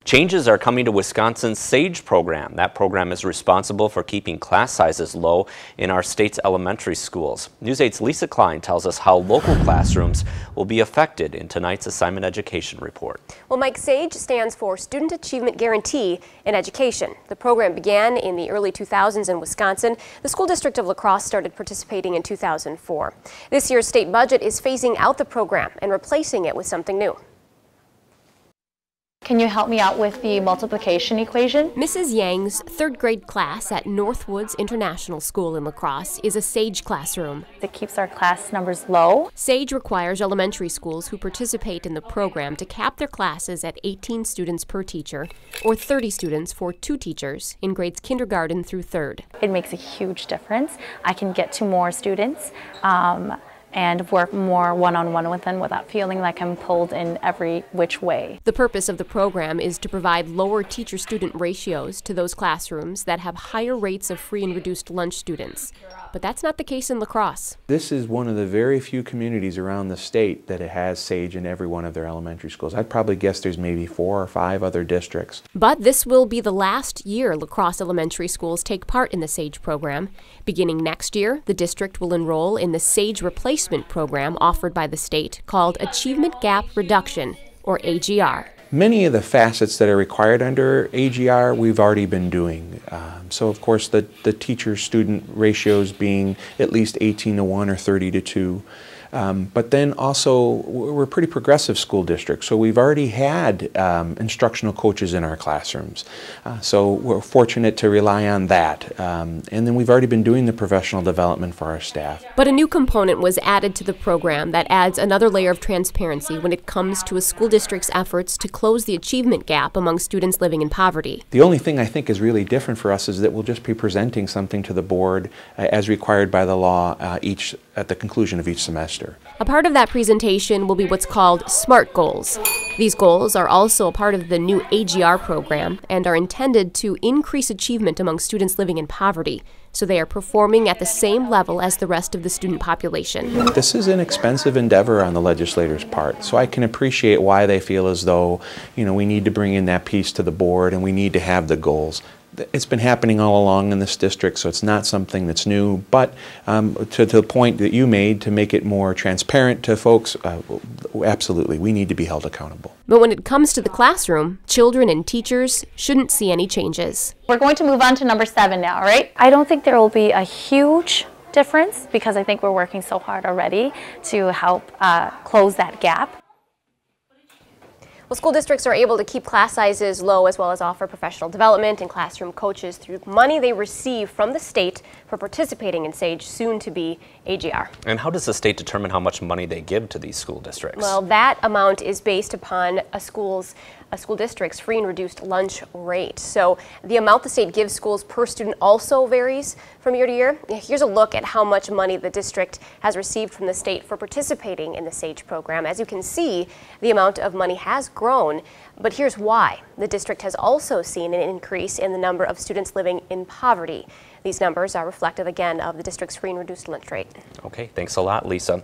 Changes are coming to Wisconsin's SAGE program. That program is responsible for keeping class sizes low in our state's elementary schools. News 8's Lisa Klein tells us how local classrooms will be affected in tonight's Assignment Education report. Well, Mike, SAGE stands for Student Achievement Guarantee in Education. The program began in the early 2000s in Wisconsin. The school district of La Crosse started participating in 2004. This year's state budget is phasing out the program and replacing it with something new. Can you help me out with the multiplication equation? Mrs. Yang's third grade class at Northwoods International School in La Crosse is a SAGE classroom. It keeps our class numbers low. SAGE requires elementary schools who participate in the program to cap their classes at 18 students per teacher or 30 students for 2 teachers in grades kindergarten through 3rd. It makes a huge difference. I can get to more students and work more one-on-one with them without feeling like I'm pulled in every which way. The purpose of the program is to provide lower teacher-student ratios to those classrooms that have higher rates of free and reduced lunch students. But that's not the case in La Crosse. This is one of the very few communities around the state that it has SAGE in every one of their elementary schools. I'd probably guess there's maybe 4 or 5 other districts. But this will be the last year La Crosse elementary schools take part in the SAGE program. Beginning next year, the district will enroll in the SAGE replacement program offered by the state called Achievement Gap Reduction, or AGR. Many of the facets that are required under AGR we've already been doing. So of course the teacher-student ratios being at least 18:1 or 30:2. But then also we're a pretty progressive school district, so we've already had instructional coaches in our classrooms. So we're fortunate to rely on that. And then we've already been doing the professional development for our staff. But a new component was added to the program that adds another layer of transparency when it comes to a school district's efforts to close the achievement gap among students living in poverty. The only thing I think is really different for us is that we'll just be presenting something to the board as required by the law at the conclusion of each semester. A part of that presentation will be what's called SMART goals. These goals are also a part of the new AGR program and are intended to increase achievement among students living in poverty, so they are performing at the same level as the rest of the student population. This is an expensive endeavor on the legislators' part, so I can appreciate why they feel as though, we need to bring in that piece to the board and we need to have the goals. It's been happening all along in this district, so it's not something that's new, but to the point that you made, to make it more transparent to folks, absolutely, we need to be held accountable. But when it comes to the classroom, children and teachers shouldn't see any changes. We're going to move on to number 7 now, right? I don't think there will be a huge difference because I think we're working so hard already to help close that gap. Well, school districts are able to keep class sizes low as well as offer professional development and classroom coaches through money they receive from the state for participating in SAGE, soon to be AGR. And how does the state determine how much money they give to these school districts? Well, that amount is based upon a school district's free and reduced lunch rate. So the amount the state gives schools per student also varies from year to year. Here's a look at how much money the district has received from the state for participating in the SAGE program. As you can see, the amount of money has grown, but here's why. The district has also seen an increase in the number of students living in poverty. These numbers are reflective, again, of the district's free and reduced lunch rate. Okay, thanks a lot, Lisa.